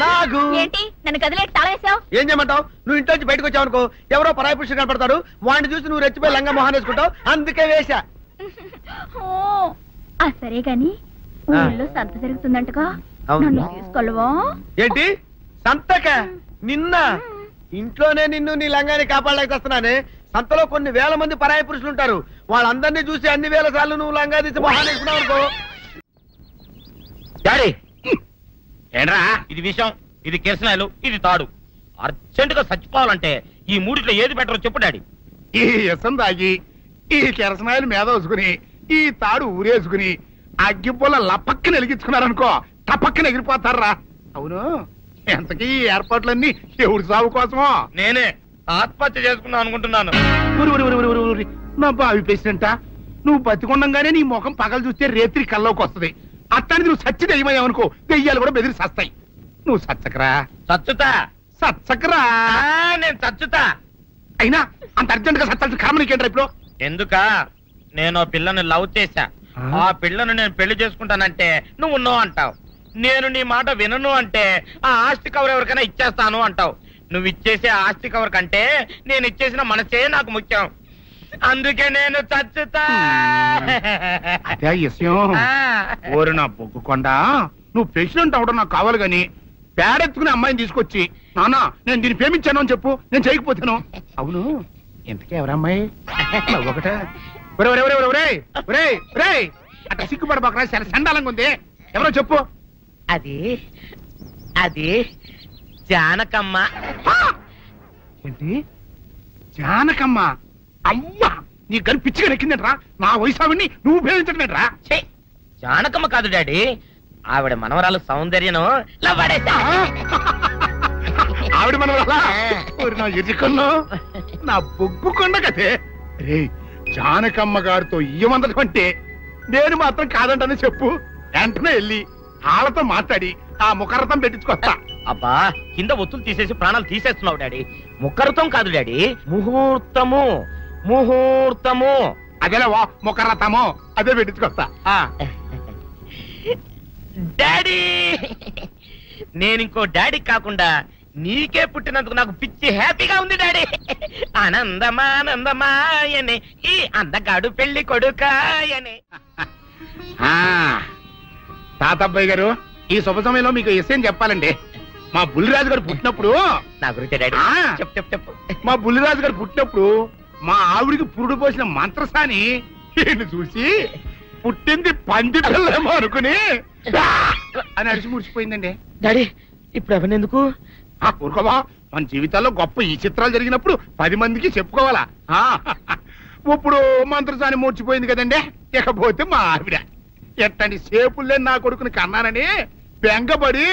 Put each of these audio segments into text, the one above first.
నాగు ఏంటి నన్ను గదిలేటి తాళేసావు? ఏం చేయమంటావు? నువ్వు ఇంట్లో నుంచి బయటకు వచ్చావు అనుకో, ఎవరో పరాయి పురుషుడు కనపడతాడు, వాడిని చూసి నువ్వు రెచ్చిపోయి లంగా మొహాన్ని వేసుకుంటావు, అందుకే వేశా. సరే గాని ఊళ్ళో సంత జరుగుతుందంటగా, నన్ను తీసుకెళ్ళవా? ఏంటి సంతక? నిన్న ఇంట్లోనే నిన్ను నీ లంగాన్ని కాపాడలేక వస్తున్నానే. సంతలో కొన్ని వేల మంది పరాయి పురుషులు ఉంటారు, వాళ్ళందరినీ చూసి అన్ని వేల సార్లు నువ్వు లంగా తీసి మొహాన్ని వేసుకున్నావు అనుకో. డాడీ ఏంట్రా ఇది విషయం, ఇది కిరసనాయలు, ఇది తాడు. అర్జెంట్ గా చచ్చిపోవాలంటే ఈ మూడిట్లో ఏది బెటర్ చెప్పు డాడీ. ఈ ఇసం తాగి ఈ కిరసనాయలు మీద వేసుకుని ఈ తాడు ఊరేసుకుని అగ్గిపూల లపక్కన వెలిగించుకున్నారనుకో, టపక్కన ఎగిరిపోతారా. అవును, ఎంతకీ ఈ ఏర్పాట్లన్నీ ఎవరి సాగు కోసమో? నేనే ఆత్మహత్య చేసుకున్నాను అనుకుంటున్నాను. నా బావి పేసినంట, నువ్వు బతికొండంగానే నీ ముఖం పగలు చూస్తే రేత్రి కల్లోకి వస్తుంది. అత్తానికి నువ్వు సచ్చి దెయ్యమయ్యావనుకో, దెయ్యాలు కూడా బెదిరి సస్తాయి. నువ్వు సచ్చకరా. చచ్చుతా సచ్చకరా. నేను చచ్చుతా. అయినా అంత అర్జెంట్ గా సత్తాల్సిన కర్మ నీకేంట్రా ఇప్పుడు? ఎందుక నేను పిల్లని లవ్ చేశా, ఆ పిల్లను నేను పెళ్లి చేసుకుంటానంటే నువ్వు నో అంటావు. నేను నీ మాట వినను అంటే ఆ ఆస్తి కవర్ ఎవరికైనా ఇచ్చేస్తాను అంటావు. నువ్వు ఇచ్చేసే ఆస్తి కవర్ కంటే నేను ఇచ్చేసిన మనసే నాకు ముఖ్యం, అందుకే నేను చచ్చుతా. అదే విషయం. ఓరి నా బొగ్గుకొండ, నువ్వు ప్రెసిడెంట్ అవడం నాకు కావాలి గాని పేడెత్తుకునే అమ్మాయిని తీసుకొచ్చి నానా నేను దీన్ని ప్రేమించాను అని చెప్పు, నేను చేయకపోతాను. అవును, ఇంతకీ ఎవరమ్మాయి? ఒకటే అట్లా సిగ్గుపడబాకరా, చాలా సండాలంగా ఉంది. ఎవరో చెప్పు. అది అది జానకమ్మ. ఏంటి జానకమ్మ? అమ్మా, నీ గని పిచ్చిగా నెక్కిందంట్రా. నా వయసావిని నువ్వు ప్రేమించటమేట్రా? జానకమ్మ కాదు డాడీ, ఆవిడ మనవరాలు సౌందర్యను ఆవిడ మనవరాలా? నా ఎదుకున్నా నా బొగ్గుకొండ కదే. రే, జానకమ్మ గారితో ఇయ్యమందటం అంటే నేను మాత్రం కాదంటని చెప్పు. వెంటనే వెళ్ళి వాళ్ళతో మాట్లాడి ఆ ముఖరథం పెట్టించుకొస్తా. అబ్బా, కింద ఒత్తులు తీసేసి ప్రాణాలు తీసేస్తున్నావు డాడీ. ముఖరథం కాదు డాడీ, ముహూర్తము. ముహూర్తము అదేలా ముఖరథము, అదే పెట్టించుకొస్తా. డాడీ, నేను ఇంకో డాడీ కాకుండా నీకే పుట్టినందుకు నాకు పిచ్చి హ్యాపీగా ఉంది డాడీ. ఆనందమానందమాయనే ఈ అందగాడు పెళ్లి కొడుకాయనే. తాతబ్బాయి గారు, ఈ శుభ సమయంలో మీకు విషయం చెప్పాలండి. మా బుల్లిరాజు గారు పుట్టినప్పుడు నా గురించి డాడీ చెప్పు చెప్పు. మా బుల్లిరాజు గారు పుట్టినప్పుడు మా ఆవిడికి పురుడు పోసిన మంత్రసాని ఈయన చూసి పుట్టింది పంది పిల్లేమో అనుకుని అని అడిచి ముడిచిపోయిందండి. డాడీ ఇప్పుడు ఎవరెందుకు? ఊరుకోవా, మన జీవితాల్లో గొప్ప ఈ చిత్రాలు జరిగినప్పుడు 10 మందికి చెప్పుకోవాలా. ఇప్పుడు మంత్రసాని మూర్చిపోయింది కదండి, ఇకపోతే మా ఆవిడ ఎట్టండి సేపుల్లే నా కొడుకుని కన్నానని బెంగపడి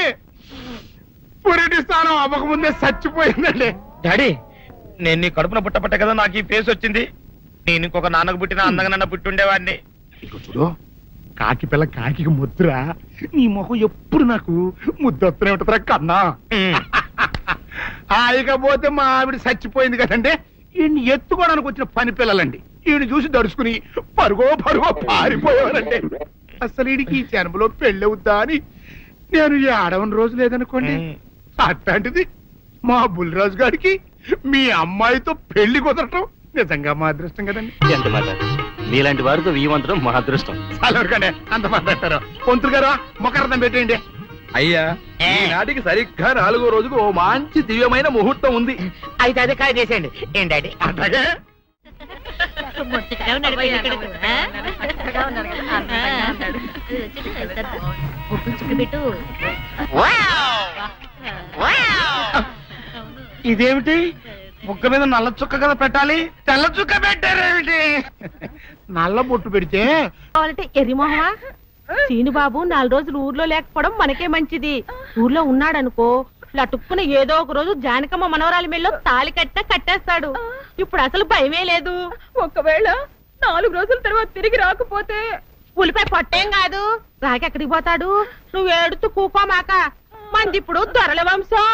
పురిటి స్థానం అవ్వకముందే చచ్చిపోయిందండి. డాడీ, నేను నీ కడుపున పుట్టపట్ట కదా నాకు ఈ ఫేస్ వచ్చింది. నేను ఇంకొక నాన్నకు పుట్టిన అందంగా నన్ను పుట్టుండేవాడిని. ఇక చూడు, కాకి పిల్ల కాకి ముద్ర, నీ మొహం ఎప్పుడు నాకు ముద్దొత్తనే ఉంటుందిరా కన్నా. ఇకపోతే మా ఆవిడ చచ్చిపోయింది కదండి, ఈయన్ని ఎత్తుకోవడానికి వచ్చిన పని పిల్లలండి ఈయన చూసి దడుచుకుని పరుగో పారిపోయేవారండి. అసలు ఈడికి ఈ జన్మలో పెళ్ళవుద్దా అని నేను ఈ ఆడవని రోజు లేదనుకోండి. అట్లాంటిది మా బుల్లిరాజు గారికి మీ అమ్మాయితో పెళ్లి కుదరటం నిజంగా మా అదృష్టం కదండి. ఎంత మాట, నీలాంటి వారితో వీమంతరం మా అదృష్టం. చాలవరకండి అంత మాట్లాడతారు. పొంతులు గారు మొకరదం పెట్టేయండి. అయ్యా, ఈనాటికి సరిగ్గా 4వ రోజుకు ఓ మంచి దివ్యమైన ముహూర్తం ఉంది. అయితే అదే కాయ చేసేయండి. ఏం డాడీ? అట్లాగే ఇదేమిటి, ముక్క మీద నల్ల చుక్క కదా పెట్టాలి, తెల్ల చుక్క పెట్టారేమిటి? నల్ల బొట్టు పెడితే ఎర్రిమోహమా, సీనుబాబు 4 రోజులు ఊర్లో లేకపోవడం మనకే మంచిది. ఊర్లో ఉన్నాడనుకో, లటుక్కున ఏదో ఒక రోజు జానకమ్మ మనవరాలి మెళ్ళో తాళి కట్టేస్తాడు. ఇప్పుడు అసలు భయమే లేదు. ఒకవేళ 4 రోజుల తర్వాత తిరిగి రాకపోతే ఉలిపై పొట్టేం కాదు, రాకి ఎక్కడికి పోతాడు? నువ్వు ఏడుతూ కూకోమాక, మంది ఇప్పుడు దొరల వంశం.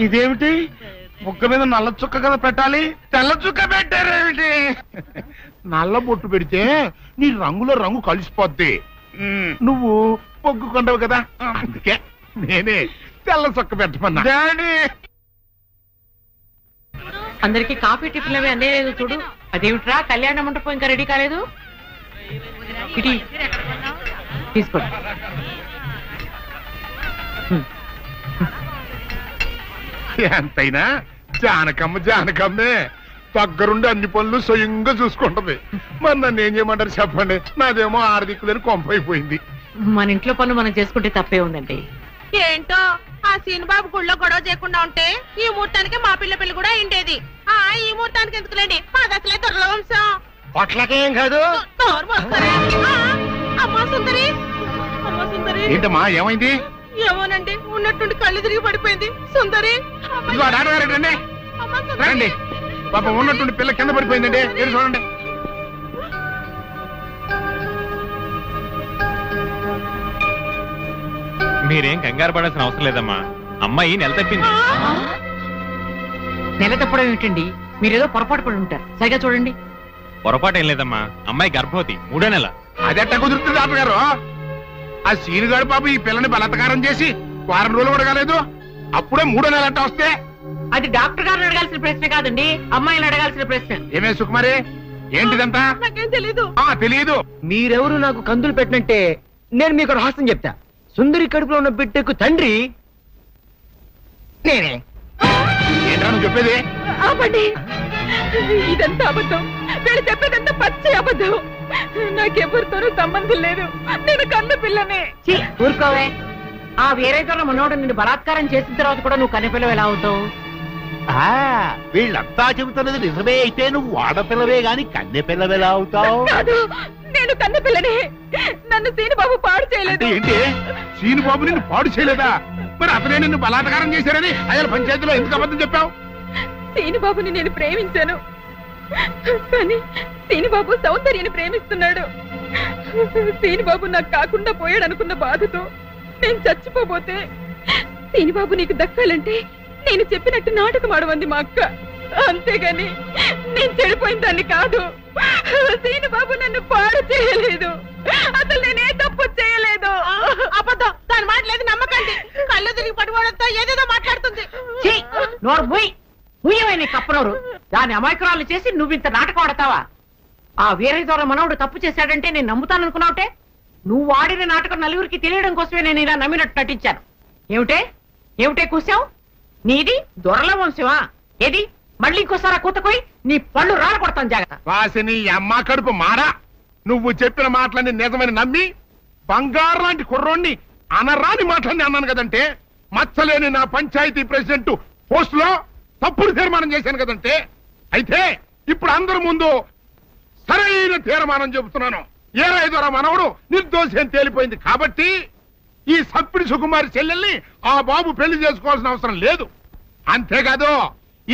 ఇదేమిటి, ముక్క మీద నల్ల చుక్క కదా పెట్టాలి, తెల్ల చుక్క పెట్టారేమిటి? నల్ల బొట్టు పెడితే నీ రంగులో రంగు కలిసిపోద్ది. నువ్వు పొగ్గుకుంటావు కదా, అందుకే నేనే తెల్ల చుక్క పెట్టమన్నా. అందరికి కాఫీ టిఫిన్ అవి అన్నీ లేదు చూడు. అదేమిట్రా కళ్యాణ మండపం ఇంకా రెడీ కాలేదు? ఇటీ తీసుకోండి. ఎంతైనా జానకమ్మే దగ్గరుండి అన్ని పనులు స్వయంగా చూసుకుంటది. మరి నన్ను ఏం చేయమంటారు చెప్పండి? నాదేమో ఆర్థికులని కొంపైపోయింది. మన ఇంట్లో పనులు మనం చేసుకుంటే తప్పే ఉందండి. ఏంటో ఆ సీనుబాబు గుళ్ళో గొడవ చేయకుండా ఉంటే ఈ ముహూర్తానికి మా పిల్ల పెళ్లి కూడా అయిండేది. ఈ ముహూర్తానికి ఎందుకులేండి, మాది అసలే దొరల వంశం. పొట్లకేం కాదు. అమ్మా సుందరి, అమ్మా సుందరి. ఏంటమ్మా ఏమైంది? ఏమోనండి, ఉన్నట్టుండి కళ్ళు తిరిగి పడిపోయింది. సుందరి రండి, పాపం ఉన్నట్టుండి పిల్ల కింద పడిపోయిందండి. మీరు చూడండి. మీరేం కంగారు పడాల్సిన అవసరం లేదమ్మా, అమ్మాయి నెల తప్పింది. నెల తప్పడం ఏమిటండి? మీరేదో పొరపాటు పడి ఉంటారు, సరిగా చూడండి. పొరపాటు ఏం లేదమ్మా, అమ్మాయి గర్భవతి, 3వ నెల. అదెట్ట కుదురుతుంది డాక్టర్ గారు? ఆ సీనుగాడు పాప ఈ పిల్లని బలత్కారం చేసి వారం రోజులు కూడా కాలేదు, అప్పుడే 3వ నెల అట్ట వస్తే? అది డాక్టర్ గారిని అడగాల్సిన ప్రశ్న కాదండి, అమ్మాయిని అడగాల్సిన ప్రశ్న. ఏమే సుకుమారి, ఏంటిదంతా? నాకేం తెలీదు. తెలీదు. మీరెవరు నాకు కందులు పెట్టినట్టే నేను మీకు రహస్యం చెప్తా. సుందరి కడుపులో ఉన్న బిడ్డకు తండ్రి నేనే. ఏంటా నువ్వు చెప్పేది? ఆపండి, ఇదంతా అబద్ధం. వీళ్ళు చెప్పేదంతా పచ్చి అబద్ధం. నాకెవరితోనూ సంబంధం లేదు, నేను కన్న పిల్లనే. ఊరుకోవే, ఆ వేరే మనోడు నిన్ను బలాత్కారం చేసిన తర్వాత కూడా నువ్వు కన్నెపిల్లవు ఎలా అవుతావు? వీళ్ళంతా చెబుతున్నది నిజమే అయితే నువ్వు ఆడపిల్లవే గాని కన్నె పిల్లవెలా అవుతావు? కాదు, నేను కన్న పిల్లనే. నన్ను సీనుబాబు పాడు చేయలేదు. ఏంటి సీనుబాబు నిన్ను పాడు చేయలేదా? మరి అతనే నిన్ను బలాత్కారం చేశారని అయ్యాల పంచాయతీలో ఎందుకు అబద్ధం చెప్పావు? సీనుబాబుని నేను ప్రేమించాను, కానీ సీనుబాబు సౌందర్యని ప్రేమిస్తున్నాడు. సీనుబాబు నాకు కాకుండా పోయాడు అనుకున్న బాధతో నేను చచ్చిపోబోతే, సీనుబాబు నీకు దక్కాలంటే నేను చెప్పినట్టు నాటకం ఆడమంది మా అక్క. అంతేగాని నేను చెడిపోయిన దాన్ని కాదు. సీనుబాబు నన్ను పాడు చేయలేదు, అసలు నేనే తప్పు చేయలేదు. అబద్ధం, దాని మాటలేదు నమ్మకండి. కళ్ళు తిరిగి పడిపోవడంతో ఏదేదో మాట్లాడుతుంది. కప్పనోరు దాని అమాయకురాలు చేసి నువ్వింత నాటకం ఆడతావా? ఆ వీరయ్య ద్వారా మనవుడు తప్పు చేశాడంటే నేను నమ్ముతాననుకున్నావుటే? నువ్వు ఆడిన నాటకం నలుగురికి తెలియడం కోసమే నేను ఇలా నమ్మినట్టు నటించాను. ఏమిటే కూసావు? నీది దొరల వంశమా? ఏది మళ్ళీ ఇంకోసారి కూతకోయి నీ పళ్ళు రాలు కొడతాను, జాగ్రత్త. వాసిని అమ్మ కడుపు మారా, నువ్వు చెప్పిన మాటలన్నీ నిజమని నమ్మి బంగారు లాంటి కుర్రోణ్ణి అనరాని మాటలన్నీ అన్నాను కదంటే, మచ్చలేని నా పంచాయతీ ప్రెసిడెంట్ పోస్ట్ లో తప్పుడు తీర్మానం చేశాను కదంటే, అయితే ఇప్పుడు అందరి ముందు సరైన తీర్మానం చెబుతున్నాను. ఏ రైతురా మనవడు నిర్దోషి అని తేలిపోయింది కాబట్టి ఈ సప్పిడి సుకుమారి చెల్లెల్ని ఆ బాబు పెళ్లి చేసుకోవాల్సిన అవసరం లేదు. అంతేకాదు,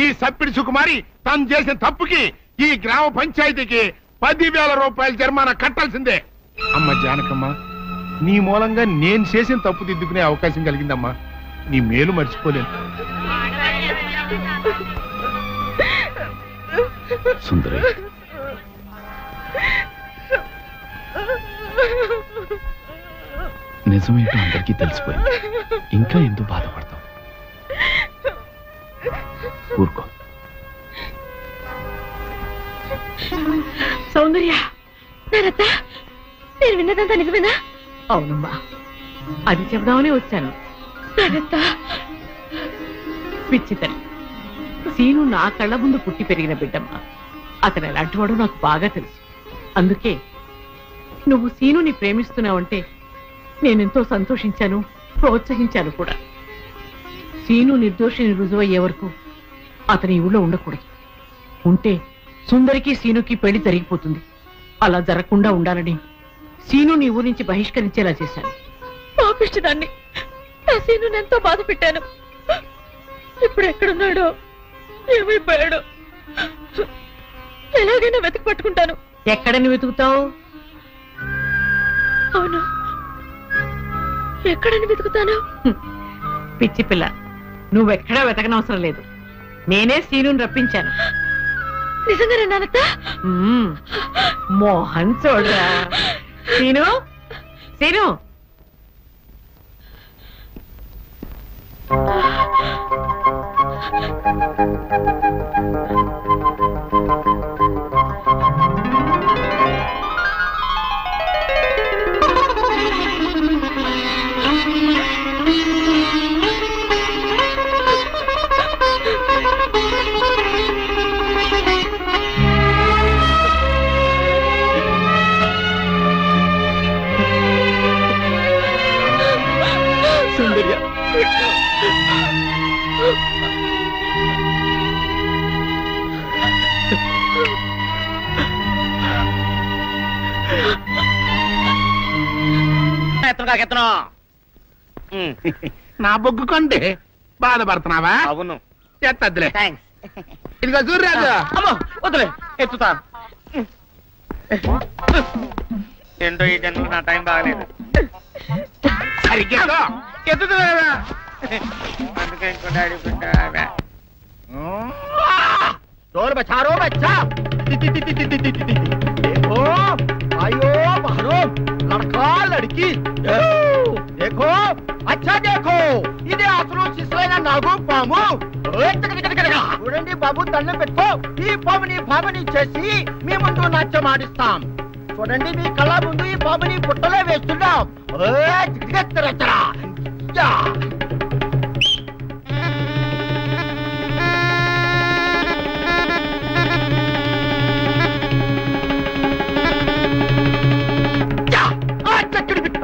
ఈ సప్పిడి సుకుమారి తను చేసిన తప్పుకి ఈ గ్రామ పంచాయతీకి 10,000 రూపాయల జరిమానా కట్టాల్సిందే. అమ్మ జానకమ్మ, నీ మూలంగా నేను చేసిన తప్పు దిద్దుకునే అవకాశం కలిగిందమ్మా. నీ మేలు మర్చిపోలేను. సుందరి, నిజమేంటో అందరికీ తెలిసిపోయింది, ఇంకా ఎందుకు బాధపడతావు? ఊరుకో. సౌందర్య, నారత్త, నేను విన్నదంతా నిజమేనా? అవునమ్మా, అది చెప్దామని వచ్చాను. నారత్త, పిచ్చి తల్లి, సీను నా కళ్ళ ముందు పుట్టి పెరిగిన బిడ్డమ్మా. అతను ఎలాంటి వాడో నాకు బాగా తెలుసు. అందుకే నువ్వు సీనుని ప్రేమిస్తున్నావంటే నేనెంతో సంతోషించాను, ప్రోత్సహించాను కూడా. సీను నిర్దోషిని రుజువయ్యే వరకు అతని ఊళ్ళో ఉండకూడదు. ఉంటే సుందరికి సీనుకి పెళ్లి జరిగిపోతుంది. అలా జరగకుండా ఉండాలని సీను నీ ఊరి నుంచి బహిష్కరించేలా చేశాను. పాపిష్టిదాన్ని, నా సీనుని ఎంతో బాధ పెట్టాను. ఇప్పుడు ఎక్కడున్నాడో, ఏమైపోయాడో, ఎలాగైనా వెతికి పట్టుకుంటాను. ఎక్కడని వెతుకుతావు? అవును, ఎక్కడని వెతుకుతాను? పిచ్చి పిల్ల, నువ్వెక్కడా వెతకనవసరం లేదు. నేనే సీనుని రప్పించాను. నిజంగానే నానత్త? మోహన్ చూడరా. సీను సీను సుందర్య నా బొగ్గు కొంటే బాధపడుతున్నావా? అవును. ఎత్తద్దులే. థ్యాంక్స్. ఇదిగో చూడరాదు. అమ్మో వద్దులే, ఎత్తుతా. ఏంటో ఈ జన్మకు నా టైం బాగలేదు. సరిగ్గా ఎత్తుతున్నా అందుకే ఇంకో డాడీ పెట్టా. డోర్ బచారో బచ్చా. देखो आयो बहरो लड़का लड़की देखो अच्छा देखो ఇదే అసలు శిశువైన నాగు పాము. చూడండి బాబు, దండం పెట్టుకో. ఈ పాముని భామని చేసి మీ ముందు నాట్యం ఆడిస్తాం. చూడండి, మీ కళ్ళ ముందు ఈ పాముని పుట్టలో వేస్తున్నాం.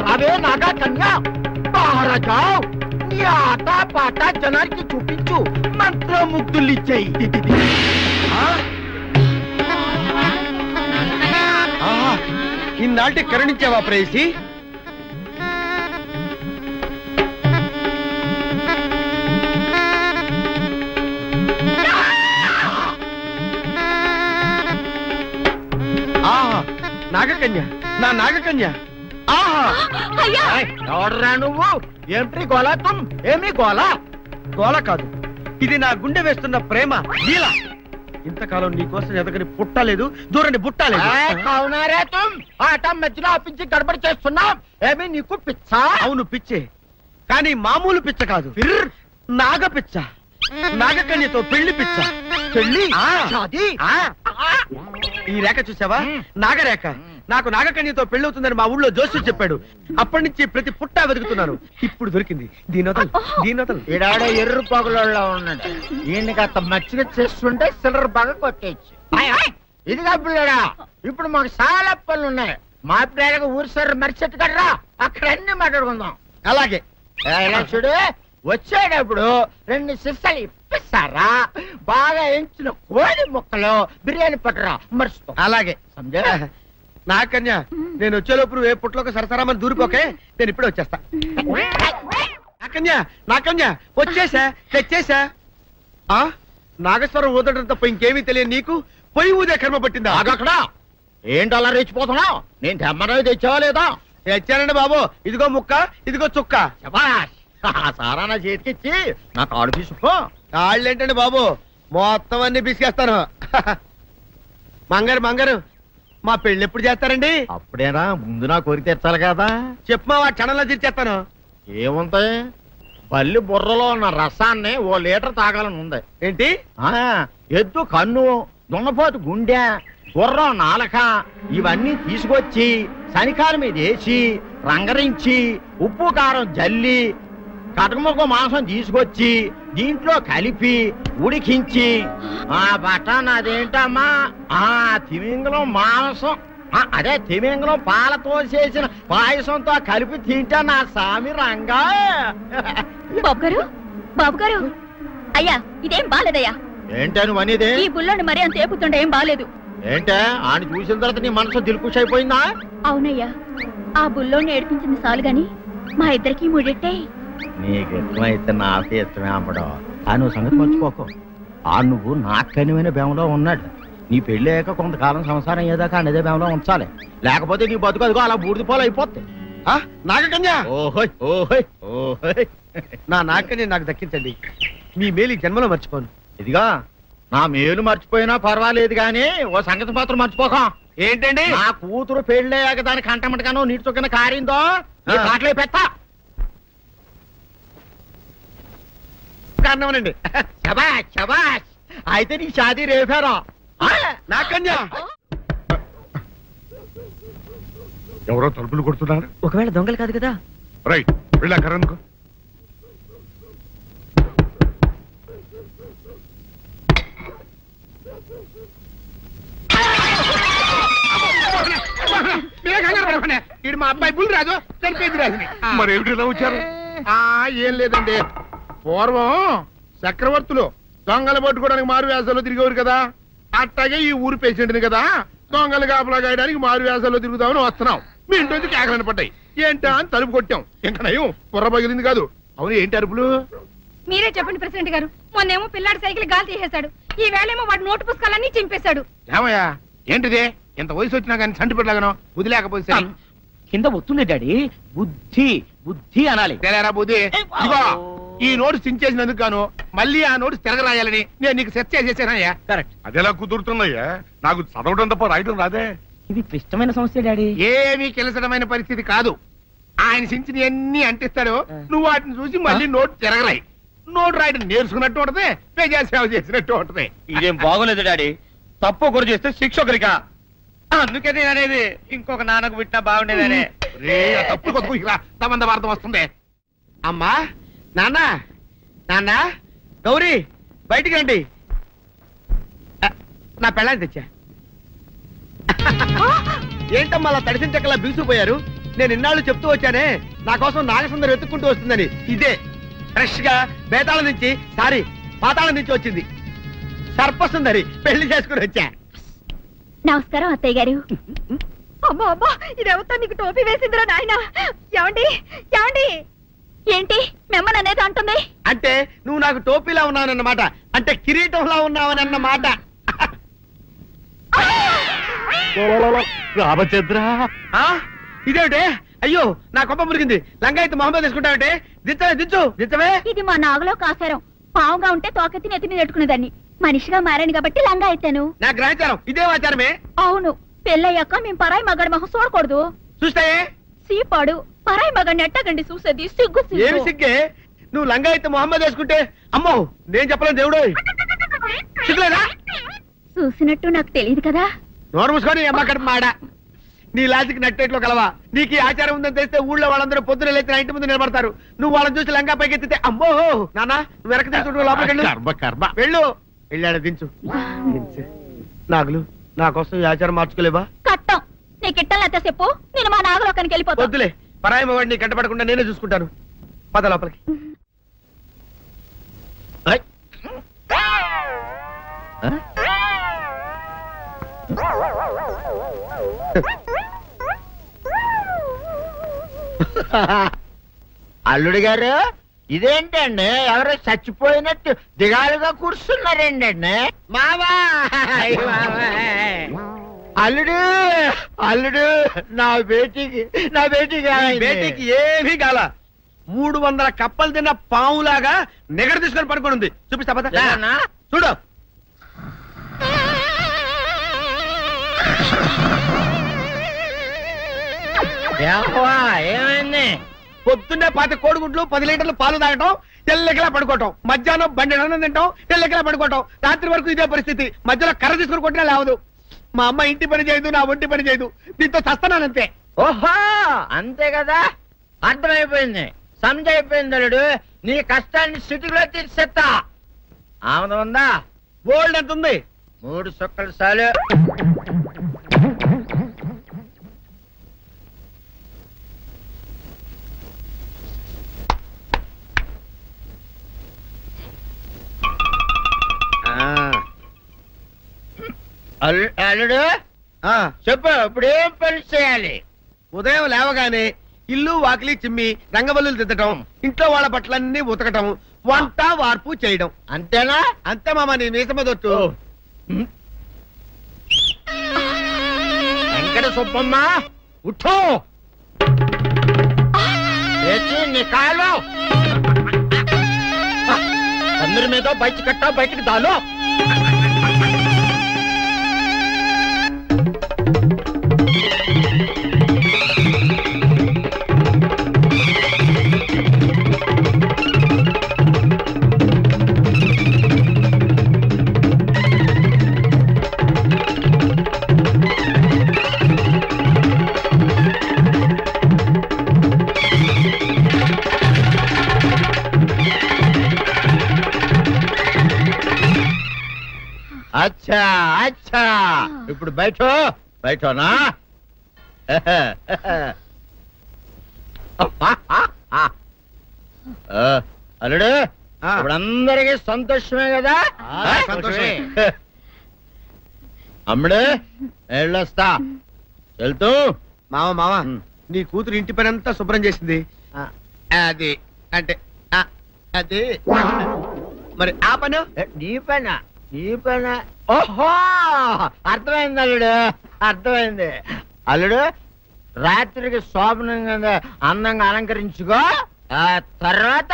రావే నాగా కన్యా, బాహర జాओ. నీ ఆట పాట జనానికి చూపించు. మంత్రముగ్ధులు ఇచ్చేయి. ఇన్నాటి కరుణించావా ప్రేయసి? నాగకన్య, నా నాగకన్య. ఎవడరా నువ్వు? ఏమిటి గోలా? తుమ్ ఏమి గోలా? గోల కాదు, ఇది నా గుండె వేస్తున్న ప్రేమ లీల. ఇంతకాలం నీకోసం ఎదగని పుట్టలేదు, దూరని బుట్టలేదు. అవునారే తుమ్ ఆట మధ్యలో ఆపించి గడబడి చేస్తున్నాం. ఏమి నీకు పిచ్చా? అవును పిచ్చే, కానీ మామూలు పిచ్చ కాదు, నాగ పిచ్చ. నాగకన్యతో పెళ్లి పిచ్చ. పెళ్లి? ఈ రేఖ చూసావా? నాగరేఖ. నాకు నాగకన్యతో పెళ్ళవుతుందని మా ఊళ్ళో జోస్యం చెప్పాడు. అప్పటి నుంచి ప్రతి పుట్టా వెతుకుతున్నాను. ఇప్పుడు దొరికింది. దీనోతలు ఈడాడ ఎర్ర పగులలో ఉన్నాడు. ఈయనకి అంత మచ్చిగా చేస్తుంటే సిల్లర్ బాగా కొట్టేచ్చు. ఇదిగా పిల్లడా, ఇప్పుడు మాకు చాలా పనులు ఉన్నాయి. మా పిల్లగా ఊరి సార్ మరిచెట్టు కర్రా, అక్కడ అన్ని మాట్లాడుకుందాం. అలాగే. చూడు, వచ్చేటప్పుడు 2 సిస్సలు ఇప్పిస్తారా? బాగా ఎంచిన కోడి ముక్కలు బిర్యానీ పట్టరా, మర్చిపో. అలాగే సంజయ్. నాకన్య, నేను వచ్చేలోపు ఏ పుట్లోకి సరసరామని దూరిపోకే. నేను ఇప్పుడే వచ్చేస్తా. నాకన్య వచ్చేసా, తెచ్చేసా. నాగేశ్వరం ఊదటం తప్ప ఇంకేమీ తెలియదు నీకు. పొయ్యి ఊదే కర్మ పట్టిందా? అక్కడ ఏంటి అలా రెచ్చిపోతున్నావు? నేను తెమ్మనవి తెచ్చావా లేదా? తెచ్చానండి బాబు. ఇదిగో ముక్క, ఇదిగో చుక్క. సారా నా చేతికిచ్చి నా కాడు తీసుకో. కాళ్ళేంటండి బాబు, మొత్తం అన్ని బిసికేస్తాను. మంగారు మా పెళ్లి ఎప్పుడు చేస్తారండి? అప్పుడేనా, ముందు నా కోరిక తెచ్చాలి కదా. చెప్పమా, ఆ క్షణంలో తీర్చేస్తాను. ఏముంటాయి, బల్లి బుర్రలో ఉన్న రసాన్ని 1 లీటర్ తాగాలని ఉంది. ఏంటి? ఎద్దు కన్ను, దున్నపోతు గుండె, గుర్రం నాలక ఇవన్నీ తీసుకొచ్చి శనికాల మీద వేసి రంగరించి ఉప్పు కారం జల్లి కటకముక్క మాంసం తీసుకొచ్చి దీంట్లో కలిపి ఉడికించి ఆ బటన్ అదేంటమ్మా, తిమింగలం మాంసం, అదే తిమింగలం పాలతో చేసిన పాయసంతో కలిపి తింటా నా సామి రంగా. బాబు గారు అయ్యా, ఇదేం బాలేదయ్యా. ఏంటా నువ్వు అనేది? ఈ బుల్లోని మరీ అంత ఏపుతుండే ఏం బాలేదు. ఏంటే, ఆయన చూసిన తర్వాత నీ మనసు దిల్కుష్ అయిపోయిందా? అవునయ్యా, ఆ బుల్లోని ఏడిపించింది చాలు గాని మా ఇద్దరికి ముడిట్టే. నీకు ఇష్టమైతే నాకే ఇష్టమే అమ్మడం. ఆ నువ్వు సంగతి మర్చిపోకు. ఆ నువ్వు నాకు కనివైన బేమలో ఉన్నాడు. నీ పెళ్లి అయ్యాక కొంతకాలం సంసారం ఏదాకా అనేదే బేమలో ఉంచాలి. లేకపోతే నీ బతుకు అదిగో అలా బూడిదిపోలు అయిపోద్ది. నాగకన్య, ఓహోయ్ ఓహోయ్ ఓహోయ్, నా నాగకన్య నాకు దక్కించండి. మీ మేలు జన్మలో మర్చిపోను. ఇదిగా నా మేలు మర్చిపోయినా పర్వాలేదు గాని ఓ సంగతి మాత్రం మర్చిపోకం. ఏంటండి? నా కూతురు పెళ్ళయ్యాక దానికి కంటమటగానో నీటి చొక్కన కారిందో కాట్లే పెట్ట కారణమనండి. శబాష్ శబాష్. అయితే నీ షాదీ రేపారా? నా కన్యా. ఎవరో తలుపులు కొడుతున్నారు. ఒకవేళ దొంగలు కాదు కదా. రైట్, వెళ్ళాకరనుకో. మా అబ్బాయి బుల్ రాజు చనిపోయింది రాజుని. మరి ఏమిటి ఇలా వచ్చారు? ఏం లేదండి, పూర్వం చక్రవర్తులు దొంగలు పట్టుకోవడానికి మారు వేసాల్లో తిరిగేవారు కదా, అట్టాగే ఈ ఊరు పేషెంట్ని కదా దొంగలు కాపలా గాయడానికి మారు వేసాల్లో తిరుగుదామని వస్తున్నాం. మీ ఇంటి నుంచి కేకలని పడ్డాయి. ఏంటా అని తలుపు కొట్టాం. ఇంకా నయం బుర్ర పగిలింది కాదు. అవును, ఏంటి అరుపులు? మీరే చెప్పండి ప్రెసిడెంట్ గారు. మొన్నేమో పిల్లాడి సైకిల్ గాలి తీసేశాడు, ఈ వేళేమో వాడి నోటు పుస్తకాలన్నీ చింపేశాడు. ఏమయ్యా ఏంటిది? ఎంత వయసు వచ్చినా కానీ చంటి పెట్టలాగనో వదిలేకపోతే కింద వస్తుంది డాడీ. బుద్ధి బుద్ధి అనాలి. తెలేరా బుద్ధి. ఇదిగో ఈ నోట్స్ చించేసినందుకు గాను మళ్ళీ ఆ నోట్స్ తిరగరాయాలని నేను నీకు సెట్ చేసేసానయ్యా. కరెక్ట్. అదెలా కుదురుతున్నాయ్యా? నాకు చదవడం తప్ప రాయడం రాదే. ఇది క్లిష్టమైన సమస్య డాడీ. ఏమీ కిలసడమైన పరిస్థితి కాదు. ఆయన చించిన అన్ని అంటిస్తాడు, నువ్వు వాటిని చూసి మళ్ళీ నోట్ తిరగరాయి. నోటు రాయడం నేర్చుకున్నట్టు ఉంటది, ప్రజా సేవ చేసినట్టు ఉంటది. ఇదేం బాగోలేదు డాడీ. తప్పు ఒకరు చేస్తే శిక్ష ఒకరికా? అందుకే నేను అనేది ఇంకొక నాన్నకు విట్టినా బాగుండేదనే. తప్పు కొద్దు సంబంధ వార్త వస్తుంది. అమ్మా, నాన్న, నాన్న, గౌరీ బయటికి రండి. నా పెళ్ళాన్ని తెచ్చా. ఏంటమ్మా అలా తడిసిన చెక్కలా బిగుసిపోయారు? నేను ఇన్నాళ్ళు చెప్తూ వచ్చానే నా కోసం నాగసుందరం వెతుక్కుంటూ వస్తుందని. ఇదే ఫ్రెష్ గా బేతాళం నుంచి పాతాళం నుంచి వచ్చింది సర్పసుందరి. పెళ్లి చేసుకుని వచ్చా. నమస్కారం అత్తయ్య గారు. అమ్మా అమ్మా, ఇదేవతా నీకు టోపీ వేసిందిరా నాయన. ఏమండి ఏమండి? ఏంటి మిమ్మల్ని అనేది అంటుంది? అంటే నువ్వు నాకు టోపీలా ఉన్నావనన్నమాట, అంటే కిరీటంలా ఉన్నావనన్నమాట. రామచంద్ర, ఇదేమిటే? అయ్యో నా కొప్ప మురిగింది. లంగా అయితే మొహమ్మద్ తీసుకుంటావంటే దించవే. ఇది మా నాగులో కాసారం. పావుగా ఉంటే తోకెత్తి నెత్తి మీద పెట్టుకునేదాన్ని. మనిషిగా మారాను కాబట్టి లంగా అయితాను. నా గ్రహచారం ఇదే ఆచారమే. అవును, పెళ్ళయ్యాక మేము పరాయి మగాడి మొహం చూడకూడదు. చూస్తాయే సీపాడు పరాయి మగాడిని ఎట్టగండి చూసేది. సిగ్గు ఏమి సిగ్గే? నువ్వు లంగా అయితే మొహమ్మద్ వేసుకుంటే అమ్మో నేను చెప్పలేను దేవుడు. సిగ్గులేదా? చూసినట్టు నాకు తెలియదు కదా. నోరు మూసుకొని అమ్మ కడుపు మాడ. నీ లాజిక్ నట్టేట్లో కలవా? నీకు ఈ ఆచారం ఉందని తెలిస్తే ఊళ్ళో వాళ్ళందరూ పొద్దున లేచి నా ఇంటి ముందు నిలబడతారు. నువ్వు వాళ్ళని చూసి లంగా పైకి ఎత్తితే అమ్మో నాన్న నువ్వు వెనక తీసుకుంటూ లోపలికి వెళ్ళు. వెళ్ళాడు దించు. నాగులు నా కోసం ఈ ఆచారం మార్చుకోలేవా? కట్టం నీకు ఇట్టలేతే చెప్పు, నేను మా నాగలోకానికి వెళ్ళిపోతా. వద్దులే, పరాయి వాడిని కంటపడకుండా నేనే చూసుకుంటాను. పద లోపలికి. అల్లుడు గారు, ఇదేంటండి ఎవరో చచ్చిపోయినట్టు దిగాలుగా కూర్చున్నారేంటండి? మావా అల్లుడు అల్లుడు, నా బేటీకి బేటీకి ఏమీ కాల. 300 కప్పలు తిన్న పావులాగా నిగడ తీసుకొని పడుకొని ఉంది. చూపిస్తా పద. చూడు. ఏమైంది? పొద్దున్నే 10 కోడిగుడ్లు 10 లీటర్లు పాలు తాగటం, తెల్లకిలా పడుకోవటం. మధ్యాహ్నం బండి అన్నం తింటాం, తెల్లకిలా పడుకోవటం. రాత్రి వరకు ఇదే పరిస్థితి. మధ్యలో కర్ర తీసుకుని కొట్టినా లేవదు. మా అమ్మ ఇంటి పని చేయదు, నా ఒంటి పని చేయదు. దీంతో చస్తానంతే. ఓహో అంతే కదా, అర్థమైపోయింది, సంజైపోయింది. అల్లుడు నీ కష్టాన్ని సిటీలో తీర్చేస్తా. ఆమె ఉందా? గోల్డ్ ఎంత ఉంది? 3 సుక్కలు చాలు. అల్లుడు చెప్పు, ఇప్పుడు ఏం పని చేయాలి? ఉదయం లేవగానే ఇల్లు వాకిలి చిమ్మి రంగవల్లులు దిద్దటం, ఇంట్లో వాళ్ళ బట్టలన్నీ ఉతకటం, వంట వార్పు చేయడం. అంతేనా? అంతే మామ, నీ మీసమదొట్టు. వెంకట సుబ్బమ్మ ఉఠో, నీ కాలు అందరి మీద బయట కట్టా బయటకు దాలో. అచ్చా అచ్చా, ఇప్పుడు బయటనా? అల్లుడు, ఇప్పుడు అందరికి సంతోషమే కదా? సంతోషమే. అమ్ముడు వెళ్ళొస్తా. వెళ్తూ మావ నీ కూతురు ఇంటి పని అంతా శుభ్రం చేసింది. అది అంటే అది మరి ఆ పను నీ పైన ఓహో, అర్థమైంది అల్లుడు, అర్థమైంది. అల్లుడు, రాత్రికి శోభనంగా అందంగా అలంకరించుకో, ఆ తర్వాత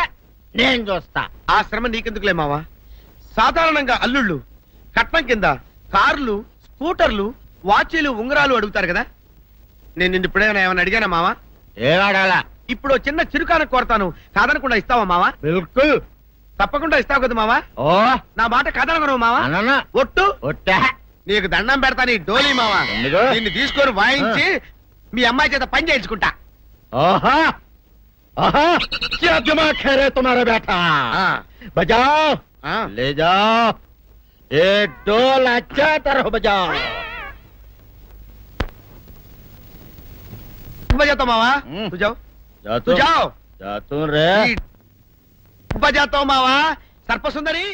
నేను చూస్తా. ఆ శ్రమ నీకెందుకులే మావా. సాధారణంగా అల్లుళ్ళు కట్నం కింద కార్లు, స్కూటర్లు, వాచీలు, ఉంగరాలు అడుగుతారు కదా. నేను నిన్ను ఇప్పుడేమైనా ఏమైనా అడిగానా మావా? ఏడాడాలా? ఇప్పుడు చిన్న చిరుకాను కోరతాను, కాదనకుండా ఇస్తావా మావా? బిల్కుల్ తప్పకుండా ఇస్తావు కదా మావా? ఓ, నా మాట కాదనగను మావా. అననా ఒట్టు ఒట్టా. నీకు దండం పెడతా నీ డోలీ మావా. ఎందుకు? దీన్ని తీసుకొని వాయించి మీ అమ్మాయి చేత పని చేయించుకుంటా. ఓహా ఓహా, क्या दिमाग है रे तुम्हारा बेटा? बजाओ, ले जाओ, एक डोल अच्छा तरह बजाओ. बजाता मावा तू जाओ, तू जाओ. जातू रे. बजाता हूँ मावा. सर्प सुंदरी.